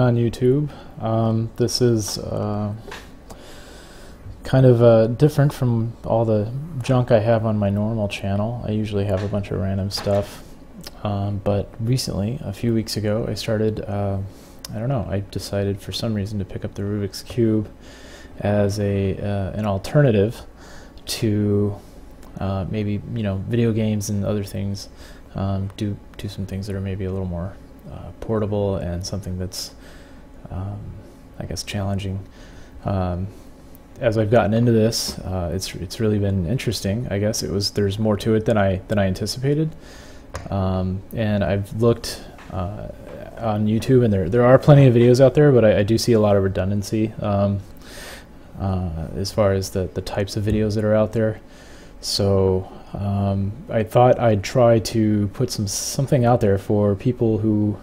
on YouTube. This is kind of different from all the junk I have on my normal channel. I usually have a bunch of random stuff, but recently, a few weeks ago, I started, I don't know, I decided for some reason to pick up the Rubik's Cube as an alternative to maybe, you know, video games and other things. Do some things that are maybe a little more portable and something that's I guess challenging. As I've gotten into this, it's really been interesting. I guess there's more to it than I anticipated, and I've looked on YouTube, and there are plenty of videos out there, but I do see a lot of redundancy as far as the types of videos that are out there. So I thought I'd try to put something out there for people who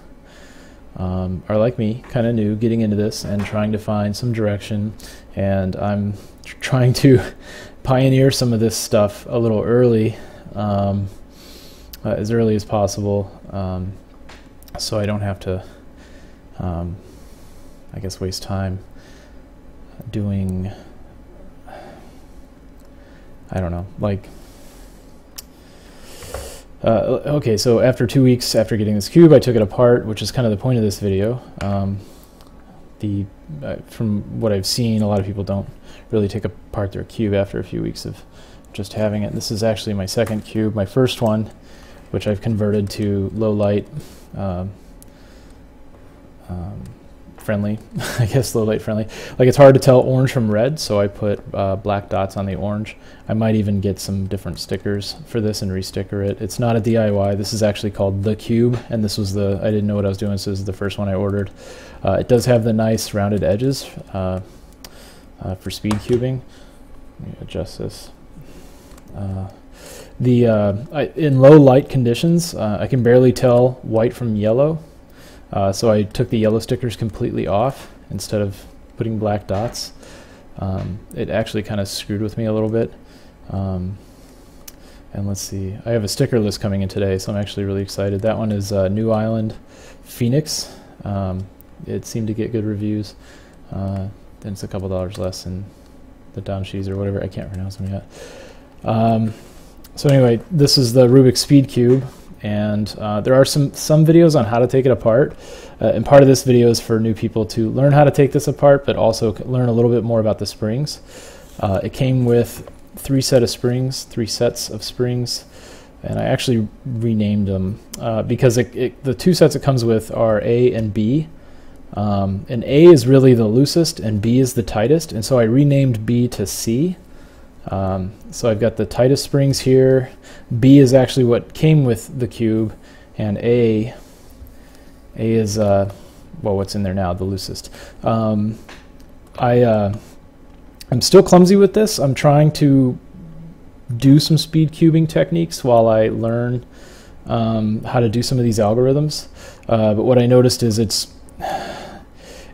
are like me, kind of new, getting into this and trying to find some direction. And I'm trying to pioneer some of this stuff a little early, as early as possible, so I don't have to, I guess, waste time doing, I don't know, like, okay, so after 2 weeks after getting this cube, I took it apart, which is kind of the point of this video. From what I've seen, a lot of people don't really take apart their cube after a few weeks of just having it. This is actually my second cube. My first one, which I've converted to low light friendly, I guess low light friendly. Like, it's hard to tell orange from red, so I put black dots on the orange. I might even get some different stickers for this and resticker it. It's not a DIY. This is actually called The Cube, and this was I didn't know what I was doing, so this is the first one I ordered. It does have the nice rounded edges for speed cubing. Let me adjust this. In low light conditions, I can barely tell white from yellow. So I took the yellow stickers completely off instead of putting black dots. It actually kind of screwed with me a little bit. And let's see, I have a sticker list coming in today, so I'm actually really excited. That one is New Island Phoenix. It seemed to get good reviews. Then it's a couple $dollars less than the Donshis or whatever. I can't pronounce them yet. So anyway, this is the Rubik Speed Cube. And there are some videos on how to take it apart, and part of this video is for new people to learn how to take this apart, but also learn a little bit more about the springs. It came with three sets of springs, and I actually renamed them because the two sets it comes with are A and B, and A is really the loosest and B is the tightest, and so I renamed B to C. So I've got the tightest springs here. B is actually what came with the cube, and A is well, what's in there now, the loosest. I'm still clumsy with this. I'm trying to do some speed cubing techniques while I learn how to do some of these algorithms. But what I noticed is it's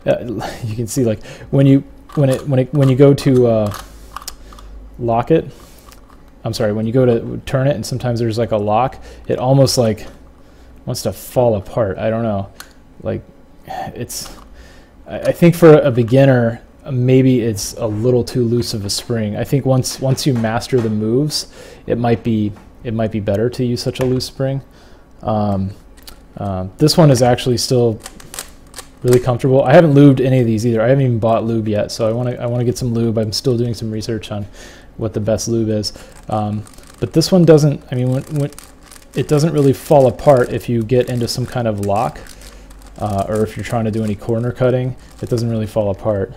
you can see, like, when you go to lock it, when you go to turn it, and sometimes there's like a lock, it almost like wants to fall apart. I don't know, like, I think for a beginner, maybe it's a little too loose of a spring. I think once you master the moves, it might be better to use such a loose spring. This one is actually still really comfortable. I haven't lubed any of these either. I haven't even bought lube yet, so I want to get some lube. I'm still doing some research on what the best lube is. But this one doesn't, I mean, when it doesn't really fall apart if you get into some kind of lock, or if you're trying to do any corner cutting, it doesn't really fall apart.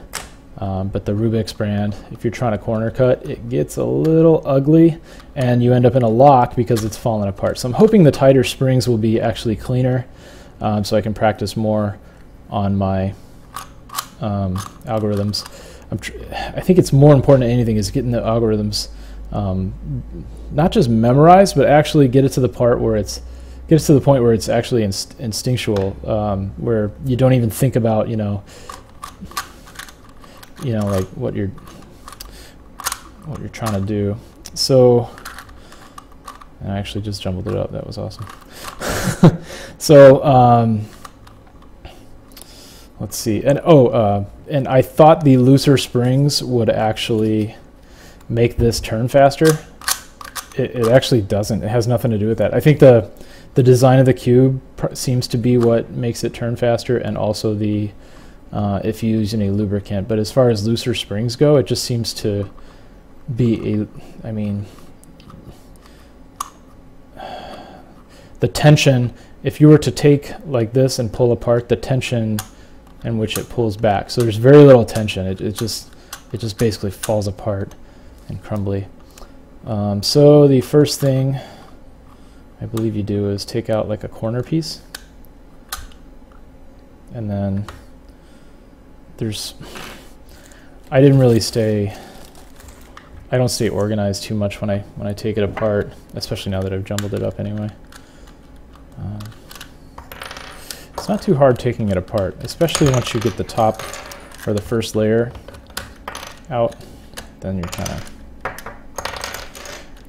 But the Rubik's brand, if you're trying to corner cut, it gets a little ugly and you end up in a lock because it's falling apart. So I'm hoping the tighter springs will be actually cleaner, so I can practice more on my algorithms. I think it's more important than anything is getting the algorithms not just memorized, but actually get it to the point where it's actually instinctual, where you don't even think about like what you're trying to do. So I actually just jumbled it up. That was awesome. So let's see. And and I thought the looser springs would actually make this turn faster. It actually doesn't. It has nothing to do with that. I think the design of the cube seems to be what makes it turn faster, and also the if you use any lubricant. But as far as looser springs go, it just seems to be a, I mean, the tension, if you were to take like this and pull apart, the tension in which it pulls back. So there's very little tension. It just basically falls apart and crumbly. So the first thing I believe you do is take out like a corner piece, and then I don't stay organized too much when I take it apart, especially now that I've jumbled it up anyway. It's not too hard taking it apart, especially once you get the top or the first layer out. Then you're kind of...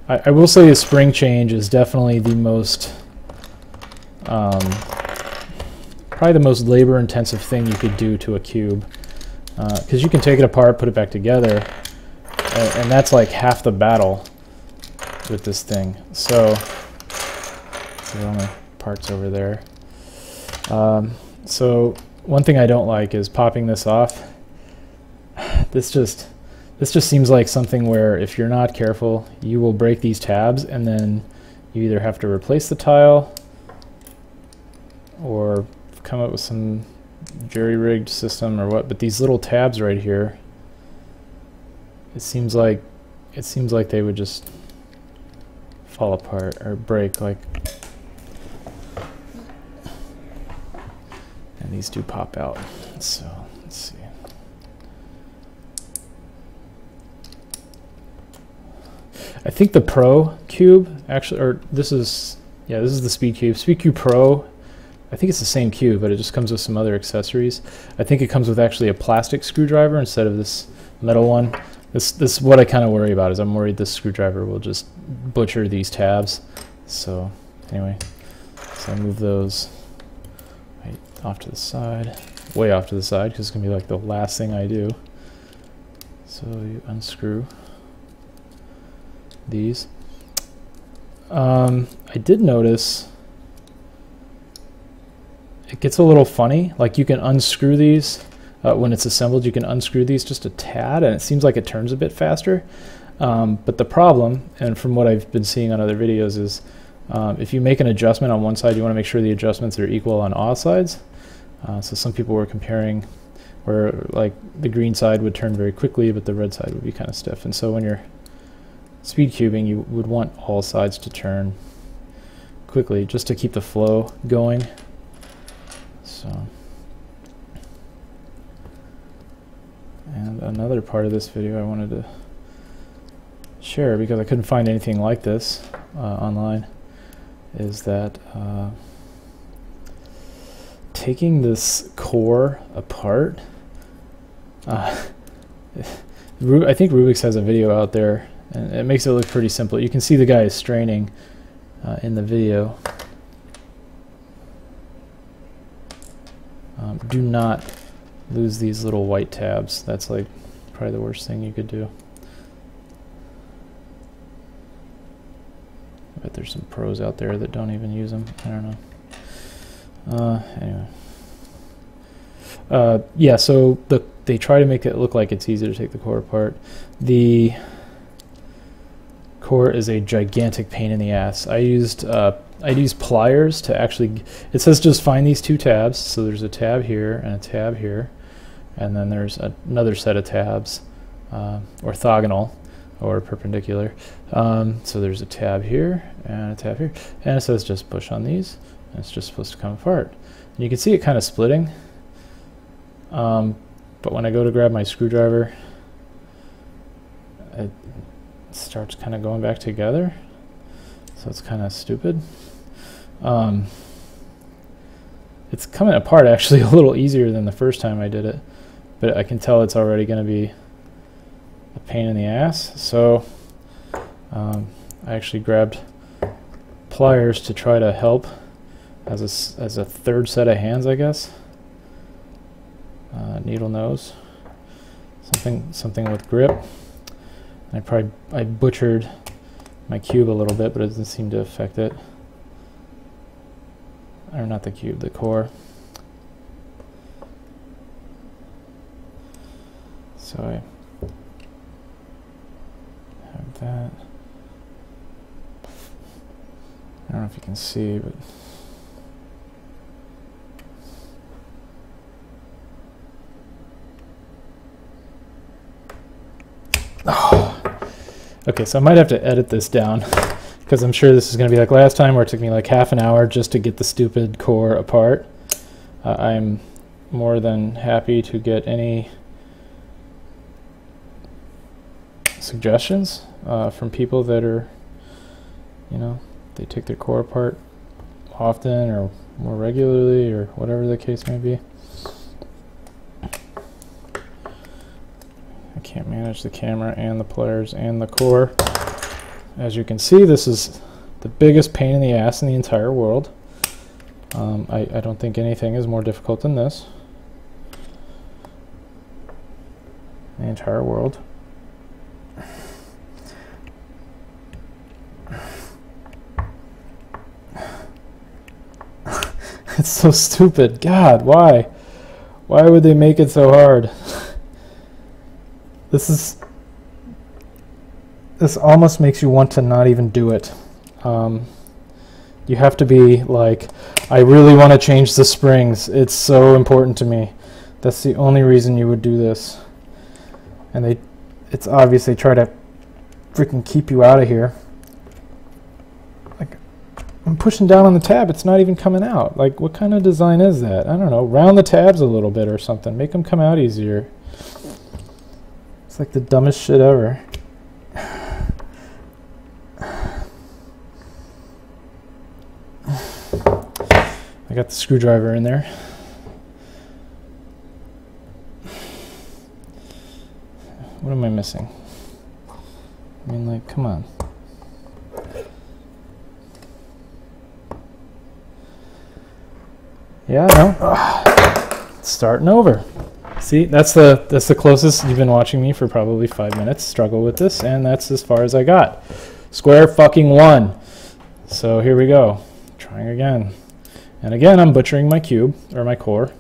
I will say the spring change is definitely the most, probably the most labor-intensive thing you could do to a cube, because you can take it apart, put it back together, and that's like half the battle with this thing. So there are my parts over there. So one thing I don't like is popping this off. This just seems like something where if you're not careful, you will break these tabs, and then you either have to replace the tile or come up with some jerry-rigged system or what. But these little tabs right here, it seems like they would just fall apart or break, like, and these do pop out. So let's see. I think the Pro cube actually, or this is the Speed Cube. Speed Cube Pro, I think it's the same cube, but it just comes with some other accessories. I think it comes with actually a plastic screwdriver instead of this metal one. This is what I kind of worry about, is I'm worried this screwdriver will just butcher these tabs. So anyway, so I move those right off to the side, way off to the side, because it's going to be like the last thing I do. So you unscrew these. I did notice it gets a little funny. Like, you can unscrew these when it's assembled. You can unscrew these just a tad, and it seems like it turns a bit faster. But the problem, and from what I've been seeing on other videos, is if you make an adjustment on one side, you want to make sure the adjustments are equal on all sides. So some people were comparing where, like, the green side would turn very quickly, but the red side would be kind of stiff. And so when you're speed cubing, you would want all sides to turn quickly just to keep the flow going. So, and another part of this video I wanted to share, because I couldn't find anything like this online, is that taking this core apart, I think Rubik's has a video out there, and it makes it look pretty simple. You can see the guy is straining in the video. Do not lose these little white tabs. That's like probably the worst thing you could do. I bet there's some pros out there that don't even use them. I don't know. Anyway. Yeah, so they try to make it look like it's easy to take the core apart. The core is a gigantic pain in the ass. I used pliers to actually, it says just find these two tabs. So there's a tab here and a tab here, and then there's another set of tabs, orthogonal or perpendicular. So there's a tab here and a tab here, and it says just push on these, and it's just supposed to come apart. And you can see it kind of splitting, but when I go to grab my screwdriver, it starts kind of going back together. So it's kind of stupid. It's coming apart actually a little easier than the first time I did it, but I can tell it's already going to be a pain in the ass. So I actually grabbed pliers to try to help as a third set of hands, I guess. needle nose, something with grip. I butchered my cube a little bit, but it doesn't seem to affect it. Or not the cube, the core. So I have that. I don't know if you can see, but okay, so I might have to edit this down because I'm sure this is going to be like last time where it took me like half an hour just to get the stupid core apart. I'm more than happy to get any suggestions from people that are, you know, they take their core apart often or more regularly or whatever the case may be. I can't manage the camera and the pliers and the core. As you can see, this is the biggest pain in the ass in the entire world. I don't think anything is more difficult than this. The entire world. It's so stupid. God, why? Why would they make it so hard? This almost makes you want to not even do it. You have to be like, I really want to change the springs. It's so important to me. That's the only reason you would do this. And it's obvious they try to freaking keep you out of here. Like, I'm pushing down on the tab, it's not even coming out. Like, what kind of design is that? I don't know, round the tabs a little bit or something. Make them come out easier. It's like the dumbest shit ever. I got the screwdriver in there. What am I missing? I mean, like, come on. Yeah, no. Starting over. See, that's the closest you've been watching me for probably 5 minutes struggle with this, and that's as far as I got. Square fucking one. So here we go. Trying again. And again, I'm butchering my cube, or my core.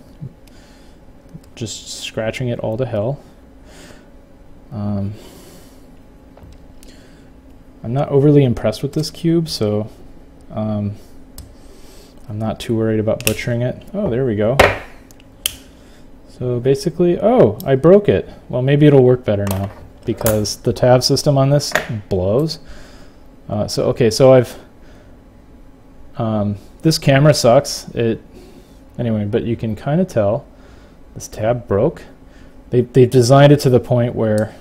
Just scratching it all to hell. I'm not overly impressed with this cube, so I'm not too worried about butchering it. Oh, there we go. So basically, oh, I broke it. Well, maybe it'll work better now because the tab system on this blows. So I've this camera sucks. Anyway, but you can kind of tell this tab broke. They've designed it to the point where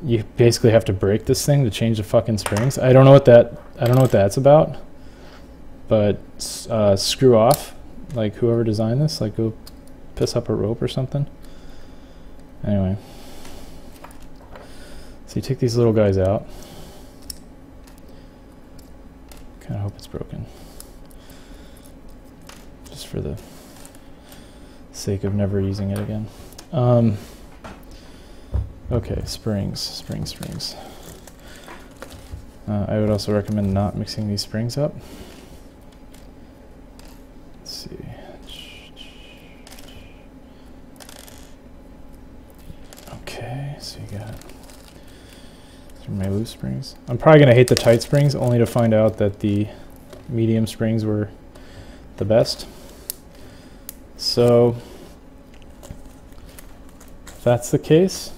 you basically have to break this thing to change the fucking springs. I don't know what that's about. But screw off, like whoever designed this, like go piss up a rope or something. Anyway, so you take these little guys out. Kind of hope it's broken, just for the sake of never using it again. Okay, springs. I would also recommend not mixing these springs up. Let's see. Okay, so you got my loose springs. I'm probably going to hate the tight springs only to find out that the medium springs were the best. So if that's the case,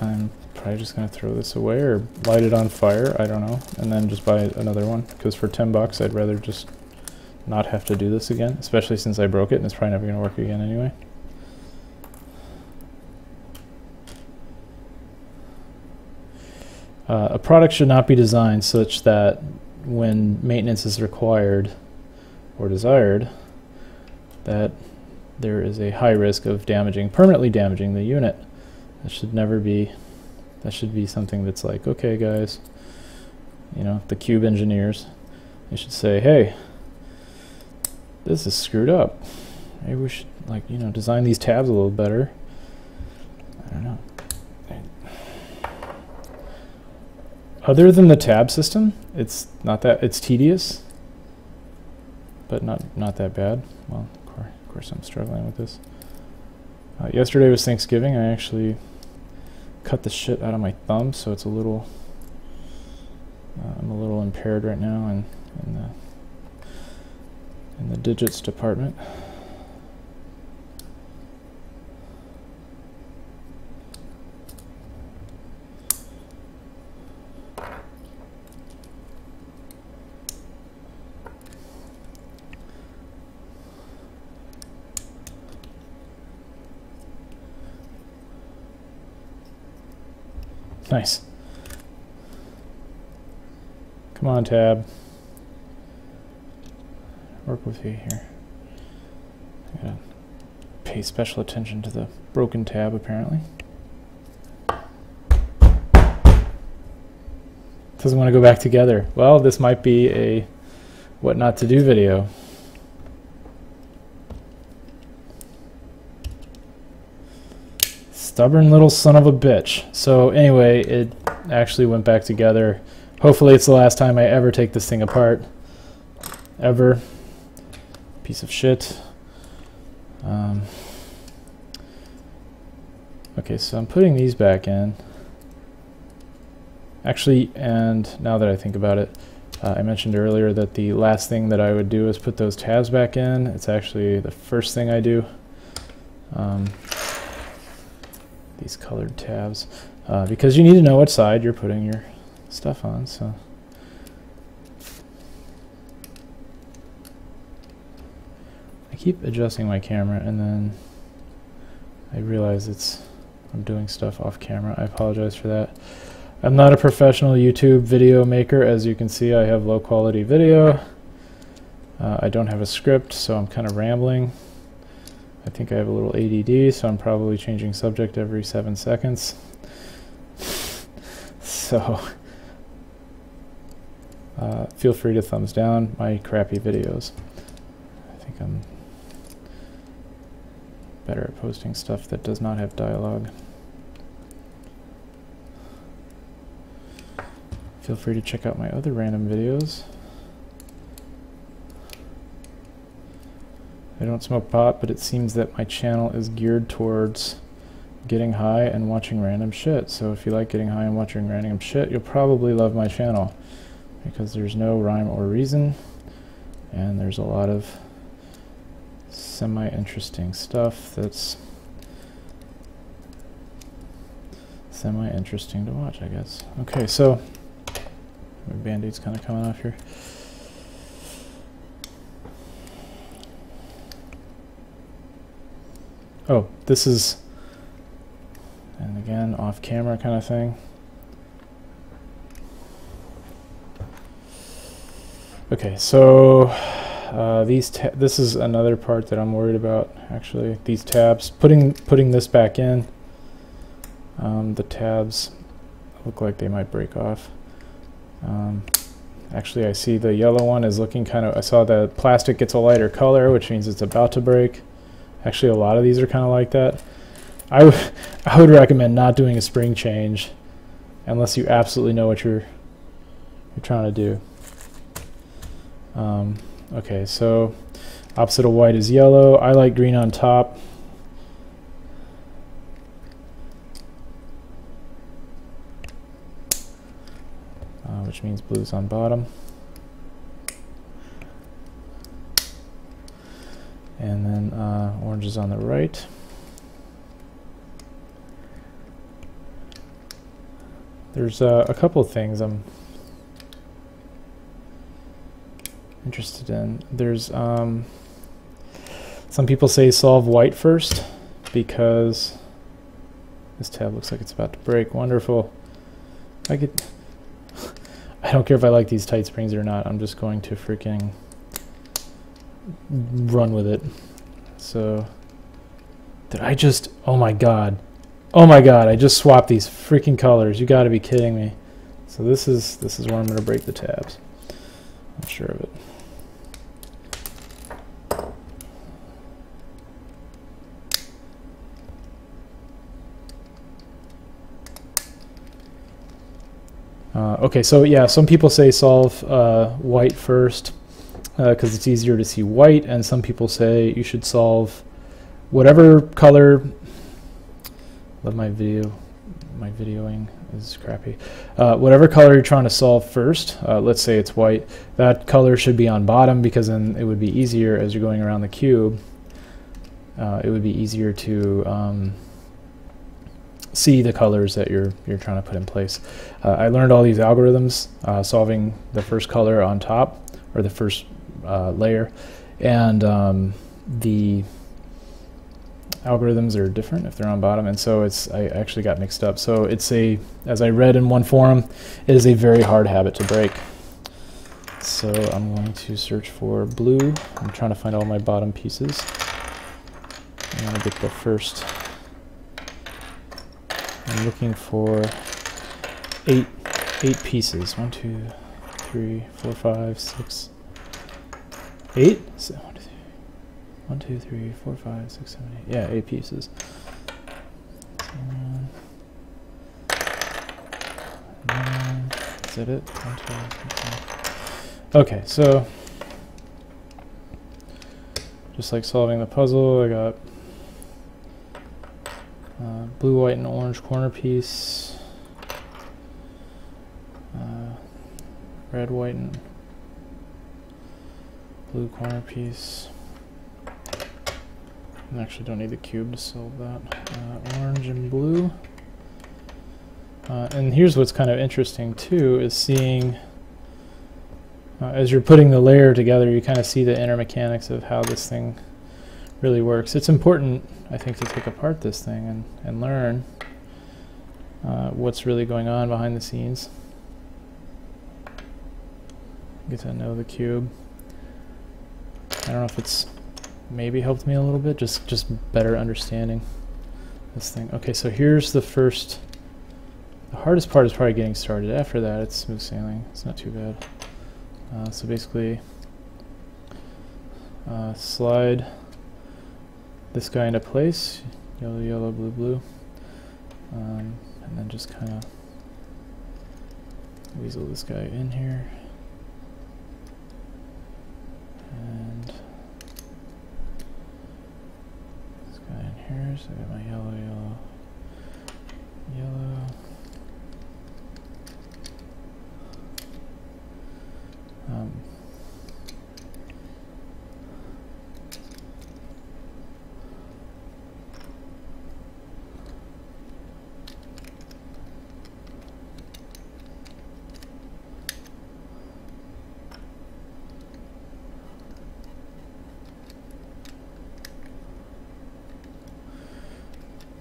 I'm probably just going to throw this away or light it on fire, I don't know, and then just buy another one, because for 10 bucks I'd rather just not have to do this again, especially since I broke it and it's probably never going to work again anyway. A product should not be designed such that when maintenance is required or desired, that there is a high risk of permanently damaging the unit. That should never be, that should be something that's like, okay guys, you know, the cube engineers, they should say, hey, this is screwed up, Maybe we should, like, you know, design these tabs a little better. I don't know. Other than the tab system, it's not that, it's tedious, but not that bad. Well, of course I'm struggling with this. Yesterday was Thanksgiving. I actually cut the shit out of my thumb, so it's a little, I'm a little impaired right now in the digits department. Nice. Come on, tab. Work with you here. I gotta pay special attention to the broken tab, apparently. Doesn't want to go back together. Well, this might be a what not to do video. Stubborn little son of a bitch. So anyway, it actually went back together. Hopefully it's the last time I ever take this thing apart. Ever. Piece of shit. Okay, so I'm putting these back in. Actually, and now that I think about it, I mentioned earlier that the last thing that I would do is put those tabs back in. It's actually the first thing I do. These colored tabs, because you need to know what side you're putting your stuff on. So I keep adjusting my camera and then I realize I'm doing stuff off camera. I apologize for that. I'm not a professional YouTube video maker. As you can see, I have low quality video. I don't have a script, so I'm kind of rambling. I think I have a little ADD, so I'm probably changing subject every 7 seconds. So feel free to thumbs down my crappy videos. I think I'm better at posting stuff that does not have dialogue. Feel free to check out my other random videos. I don't smoke pot, but it seems that my channel is geared towards getting high and watching random shit. So if you like getting high and watching random shit, you'll probably love my channel, because there's no rhyme or reason, and there's a lot of semi-interesting stuff that's semi-interesting to watch, I guess. Okay, so my Band-Aid's kind of coming off here. Oh, this is, and again, off camera kind of thing. Okay, so this is another part that I'm worried about, actually. These tabs, putting this back in, the tabs look like they might break off. Actually, I see the yellow one is looking kind of, I saw the plastic gets a lighter color, which means it's about to break. Actually, a lot of these are kind of like that. I would recommend not doing a spring change unless you absolutely know what you're trying to do. Okay, so opposite of white is yellow. I like green on top. Which means blue's on bottom. And then orange is on the right. There's a couple of things I'm interested in. There's some people say solve white first because this tab looks like it's about to break. Wonderful. I don't care if I like these tight springs or not. I'm just going to freaking run with it. So did I just, oh my god, I just swapped these freaking colors. You got to be kidding me. So this is where I'm going to break the tabs. I'm sure of it. Okay, so yeah, some people say solve white first because it's easier to see white, and some people say you should solve whatever color. Love my videoing is crappy. Whatever color you're trying to solve first, let's say it's white, that color should be on bottom because then it would be easier as you're going around the cube. It would be easier to see the colors that you're trying to put in place. I learned all these algorithms solving the first color on top, or the first layer, and the algorithms are different if they're on bottom, and so I actually got mixed up. So it's as I read in one forum, it is a very hard habit to break. So I'm going to search for blue. I'm trying to find all my bottom pieces. I'm going to get the first. I'm looking for eight pieces. 1, 2, 3, 4, 5, 6, 8. So 1, 2, 3, 4, 5, 6, 7, 8. Yeah, 8 pieces. Is that it? 1, 2, 3, 4. Okay, so just like solving the puzzle, I got blue, white, and orange corner piece, red, white, and blue corner piece. I actually don't need the cube to solve that. Orange and blue. And here's what's kind of interesting too, is seeing as you're putting the layer together, you kind of see the inner mechanics of how this thing really works. It's important, I think, to take apart this thing and learn what's really going on behind the scenes. Get to know the cube. I don't know if it's maybe helped me a little bit, just better understanding this thing. Okay, so here's the first. The hardest part is probably getting started. After that, it's smooth sailing. It's not too bad. So basically, slide this guy into place, yellow, yellow, blue, blue, and then just kind of weasel this guy in here, and this guy in here. So I got my yellow, yellow, yellow.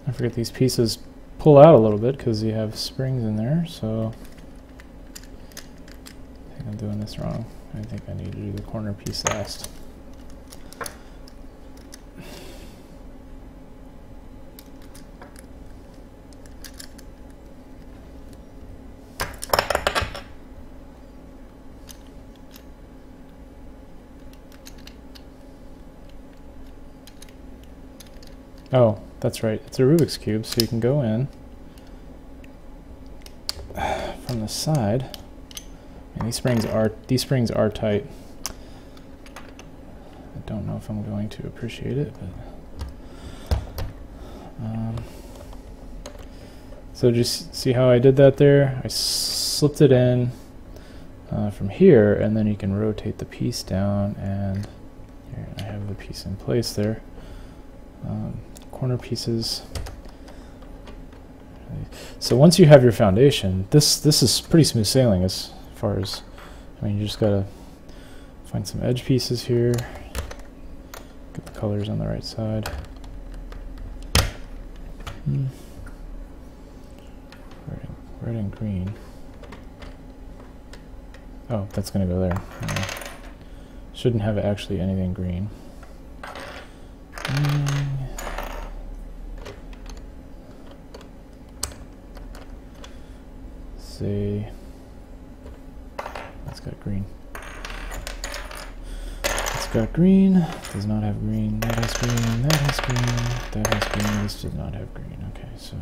I forget these pieces pull out a little bit because you have springs in there, so I think I'm doing this wrong. I think I need to do the corner piece last. Oh, that's right. It's a Rubik's Cube, so you can go in from the side. And these springs are tight. I don't know if I'm going to appreciate it, but so just see how I did that there? I slipped it in from here, and then you can rotate the piece down, and here I have the piece in place there. Corner pieces. So once you have your foundation, this is pretty smooth sailing as far as, I mean, you just gotta find some edge pieces here, get the colors on the right side. Red and green. Oh, that's gonna go there. Shouldn't have actually anything green. Say it's got green. It's got green. Does not have green. That has green. That has green. That has green. This does not have green. Okay, so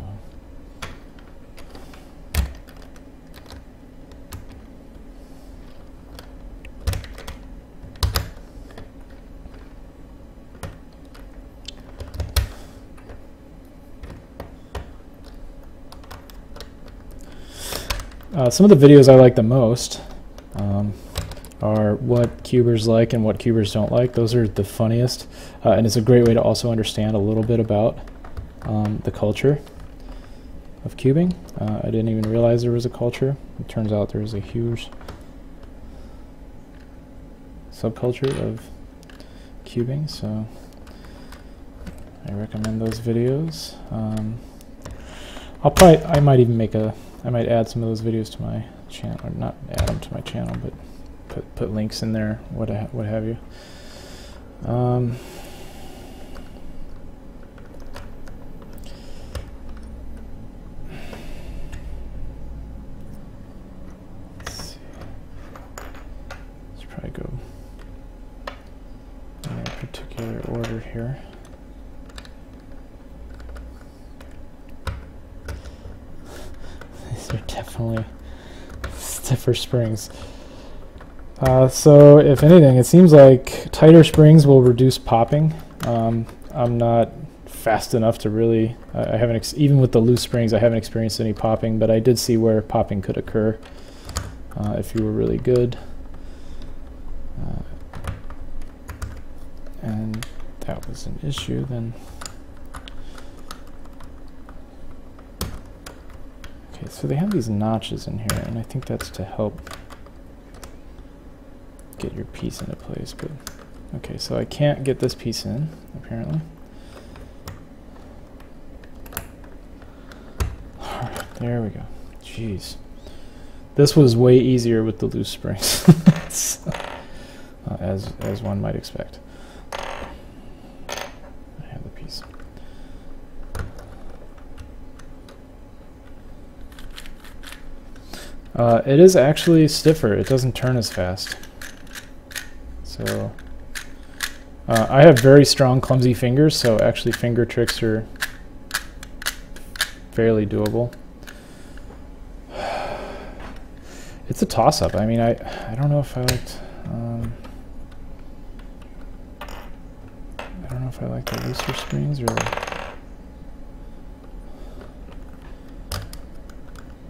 Some of the videos I like the most are what cubers like and what cubers don't like. Those are the funniest, and it's a great way to also understand a little bit about the culture of cubing. I didn't even realize there was a culture. It turns out there is a huge subculture of cubing, so I recommend those videos. I might even I might add some of those videos to my channel, or not add them to my channel, but put links in there, what have you. Let's see. Let's probably go in a particular order here. These are definitely stiffer springs. So if anything, it seems like tighter springs will reduce popping. I'm not fast enough to really, I haven't, even with the loose springs, I haven't experienced any popping, but I did see where popping could occur if you were really good. And that was an issue then. Okay, so they have these notches in here, and I think that's to help get your piece into place, but okay, so I can't get this piece in, apparently. Alright, there we go. Jeez. This was way easier with the loose springs, as one might expect. I have the piece. It is actually stiffer. It doesn't turn as fast. So I have very strong, clumsy fingers, so actually finger tricks are fairly doable. It's a toss-up. I mean, I don't know if I liked. I don't know if I like the looser springs or.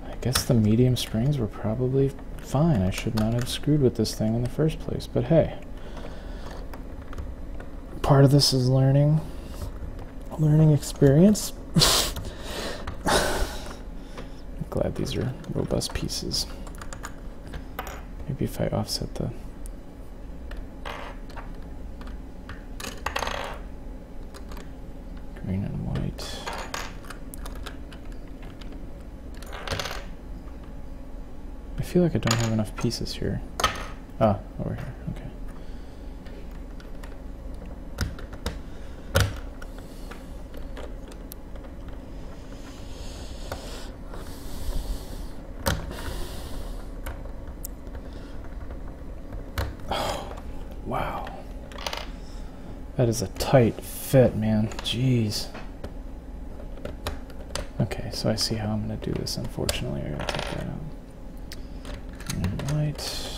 I guess the medium springs were probably fine. I should not have screwed with this thing in the first place, but hey. Part of this is learning experience. I'm glad these are robust pieces. Maybe if I offset the green and white. I feel like I don't have enough pieces here. Ah, over here, okay. Wow. That is a tight fit, man. Jeez. Okay, so I see how I'm going to do this, unfortunately. I gotta take that out. And white.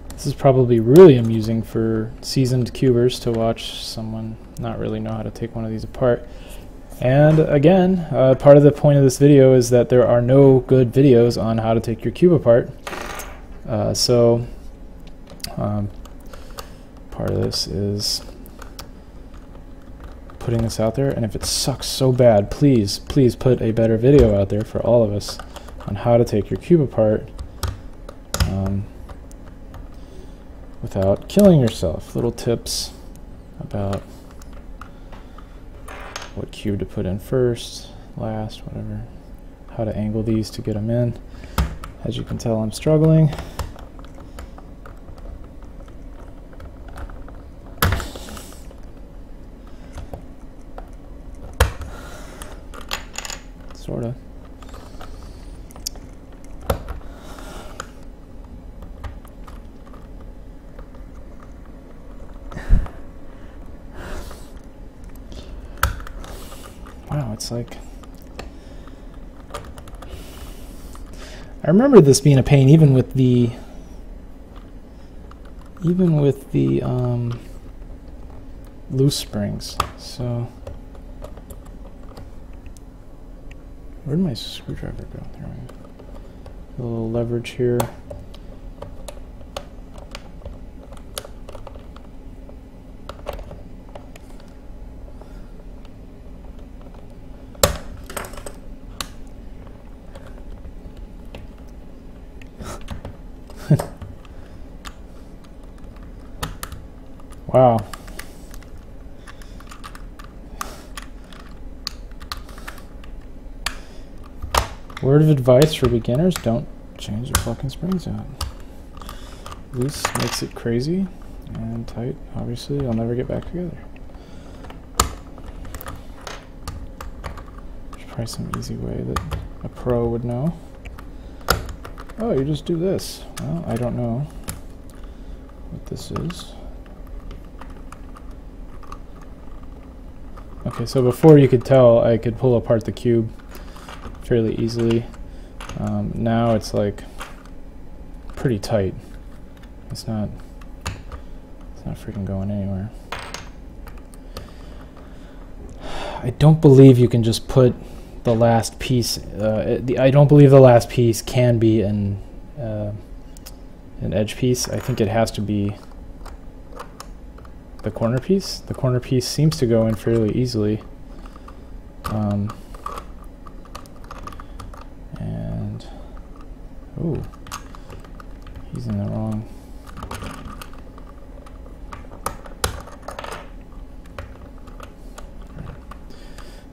This is probably really amusing for seasoned cubers to watch someone not really know how to take one of these apart. And again, part of the point of this video is that there are no good videos on how to take your cube apart. So part of this is putting this out there, and if it sucks so bad, please put a better video out there for all of us on how to take your cube apart without killing yourself. Little tips about what cube to put in first, last, whatever. How to angle these to get them in. As you can tell, I'm struggling. Sorta. it's like... I remember this being a pain even with the loose springs. So where'd my screwdriver go? There we go. A little leverage here. Wow. Word of advice for beginners, don't change your fucking springs out. Loose makes it crazy, and tight, obviously, you'll never get back together. There's probably some easy way that a pro would know. Oh, you just do this. Well, I don't know what this is. Okay, so before you could tell, I could pull apart the cube fairly easily. Now it's like pretty tight. It's not freaking going anywhere. I don't believe you can just put the last piece. I don't believe the last piece can be an edge piece. I think it has to be the corner piece. The corner piece seems to go in fairly easily. And ooh, he's in the wrong.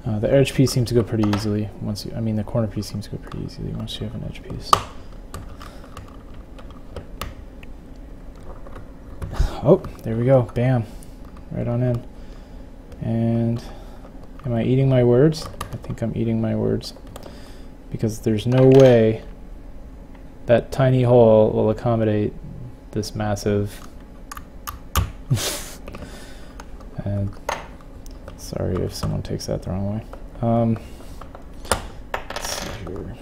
The edge piece seems to go pretty easily once you, I mean the corner piece seems to go pretty easily once you have an edge piece. Oh, there we go, bam, right on in. And am I eating my words? I think I'm eating my words, because there's no way that tiny hole will accommodate this massive and sorry if someone takes that the wrong way. Let's see here.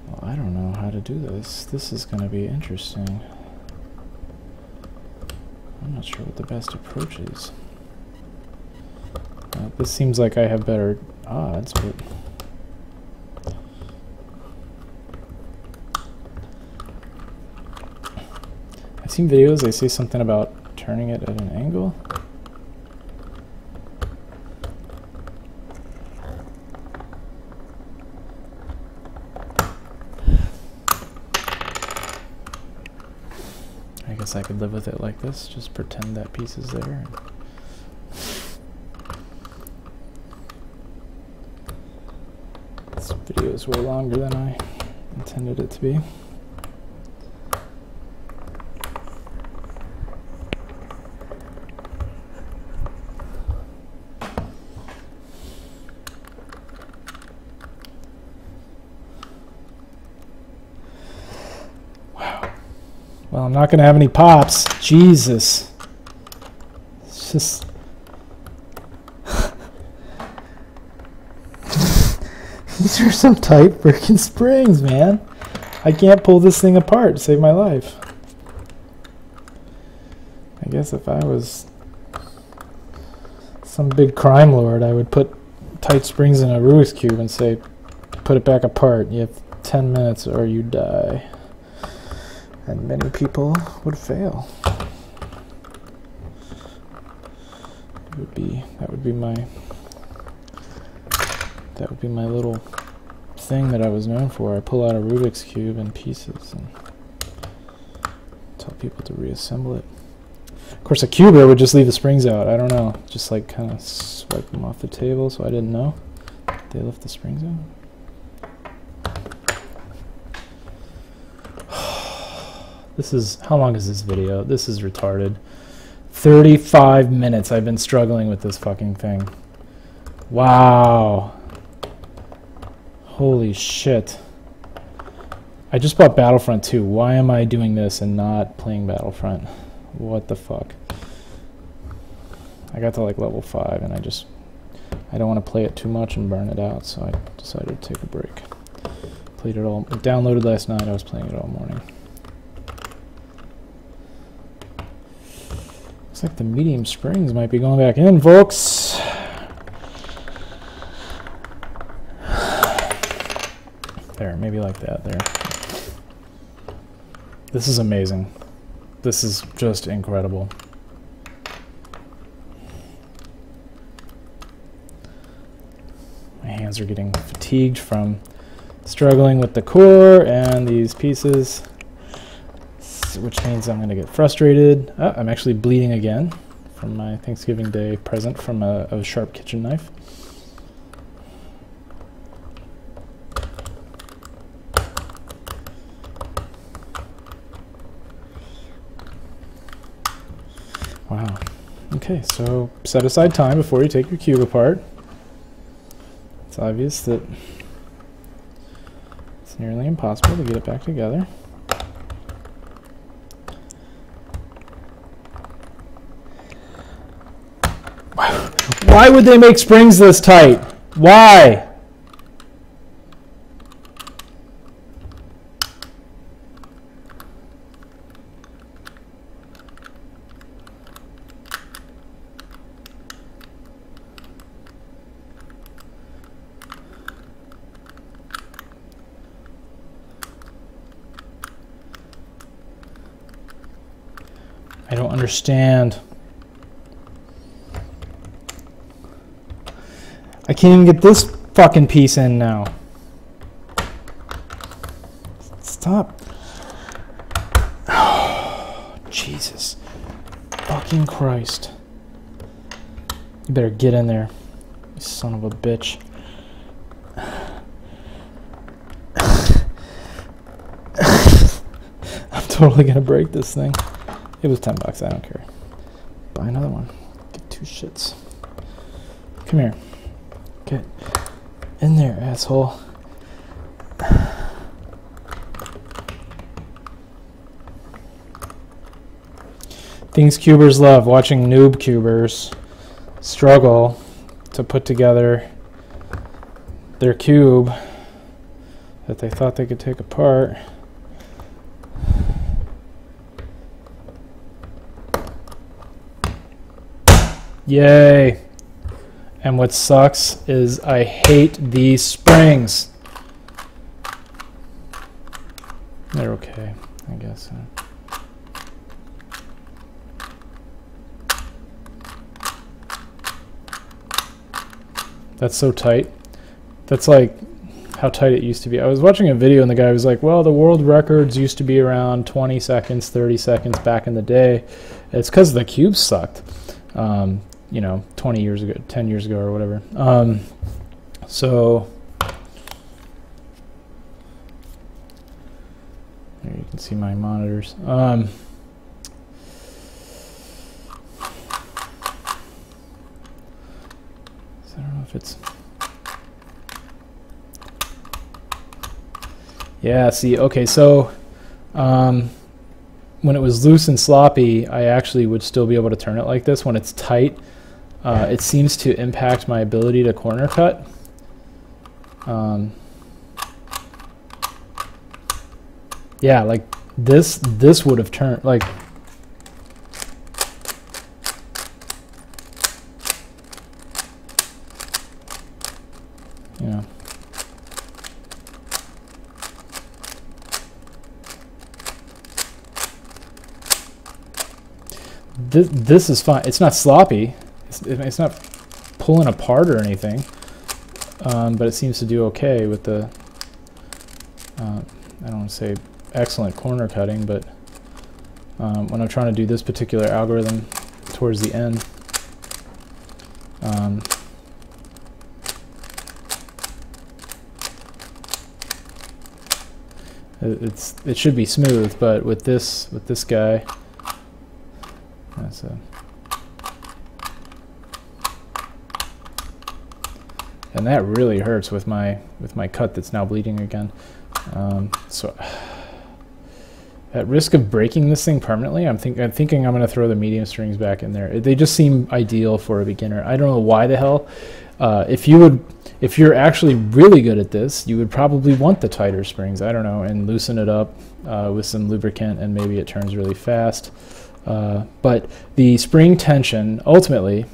Well, I don't know how to do this. This is going to be interesting. I'm not sure what the best approach is. This seems like I have better odds, but I've seen videos, they say something about turning it at an angle. I guess I could live with it like this, just pretend that piece is there. This video is way longer than I intended it to be. Well, I'm not going to have any pops. Jesus. It's just... These are some tight freaking springs, man. I can't pull this thing apart to save my life. I guess if I was some big crime lord, I would put tight springs in a Rubik's Cube and say, put it back apart. You have 10 minutes or you die. And many people would fail. That would be my little thing that I was known for. I pull out a Rubik's Cube in pieces and tell people to reassemble it. Of course, a cuber would just leave the springs out. I don't know, just like kind of swipe them off the table, so I didn't know they left the springs out. This is, how long is this video? This is retarded. 35 minutes I've been struggling with this fucking thing. Wow. Holy shit. I just bought Battlefront 2. Why am I doing this and not playing Battlefront? What the fuck? I got to like level 5, and I don't want to play it too much and burn it out, so I decided to take a break. Played it all, it downloaded last night, I was playing it all morning. Looks like the medium springs might be going back in, folks. There, maybe like that, there. This is amazing. This is just incredible. My hands are getting fatigued from struggling with the core and these pieces, which means I'm going to get frustrated. Oh, I'm actually bleeding again from my Thanksgiving Day present from a sharp kitchen knife. Wow. Okay, so set aside time before you take your cube apart. It's obvious that it's nearly impossible to get it back together. Why would they make springs this tight? Why? I don't understand. I can't even get this fucking piece in now. Stop. Oh, Jesus. Fucking Christ. You better get in there, you son of a bitch. I'm totally gonna break this thing. It was $10, I don't care. Buy another one. Get 2 shits. Come here. Get in there, asshole. Things cubers love, watching noob cubers struggle to put together their cube that they thought they could take apart. Yay! And what sucks is I hate these springs. They're okay, I guess. That's so tight. That's like how tight it used to be. I was watching a video and the guy was like, well, the world records used to be around 20 seconds, 30 seconds back in the day. It's because the cubes sucked. You know, 20 years ago, 10 years ago or whatever. So there you can see my monitors. So I don't know if it's... Yeah, see, okay, so when it was loose and sloppy, I actually would still be able to turn it like this. When it's tight, it seems to impact my ability to corner cut. Yeah, like this would have turned, like, you know. This is fine. It's not sloppy. It's not pulling apart or anything, but it seems to do okay with the, I don't want to say excellent corner cutting, but when I'm trying to do this particular algorithm towards the end, it should be smooth, but with this guy, that's a... And that really hurts with my cut that's now bleeding again. So At risk of breaking this thing permanently, I'm thinking I'm going to throw the medium springs back in there. They just seem ideal for a beginner. I don't know why the hell. If you're actually really good at this, you would probably want the tighter springs. I don't know, and loosen it up with some lubricant, and maybe it turns really fast. But the spring tension, ultimately,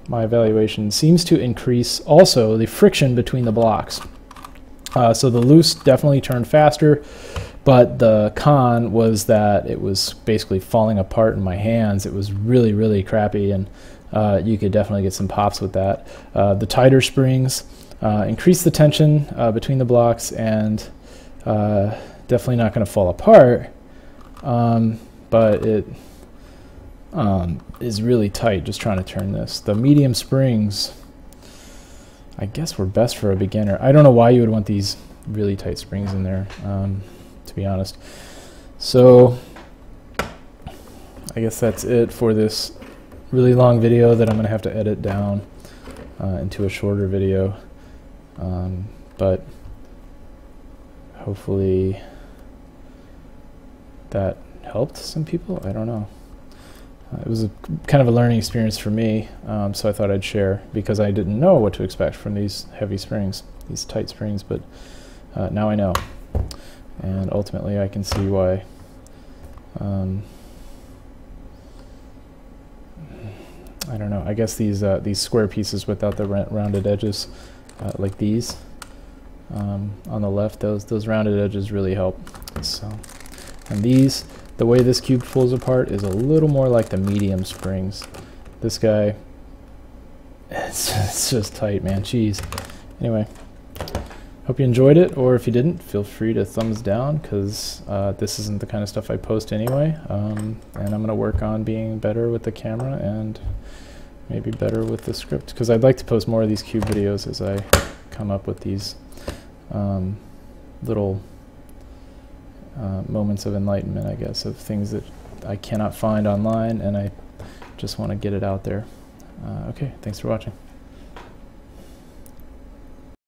my evaluation, seems to increase also the friction between the blocks. So the loose definitely turned faster, but the con was that it was basically falling apart in my hands. It was really, really crappy, and you could definitely get some pops with that. The tighter springs increase the tension between the blocks, and definitely not going to fall apart, but it is really tight just trying to turn this. The medium springs, I guess, were best for a beginner. I don't know why you would want these really tight springs in there, to be honest. So I guess that's it for this really long video that I'm going to have to edit down into a shorter video. But hopefully that helped some people. I don't know. It was kind of a learning experience for me, so I thought I'd share, because I didn't know what to expect from these heavy springs, these tight springs, but now I know. And ultimately I can see why I don't know, I guess these square pieces without the rounded edges, like these on the left, those rounded edges really help. So, and these, the way this cube pulls apart is a little more like the medium springs. This guy, it's just tight, man. Jeez. Anyway, hope you enjoyed it, or if you didn't, feel free to thumbs down, because this isn't the kind of stuff I post anyway. And I'm going to work on being better with the camera and maybe better with the script, because I'd like to post more of these cube videos as I come up with these little moments of enlightenment, I guess, of things that I cannot find online, and I just want to get it out there. Okay, thanks for watching.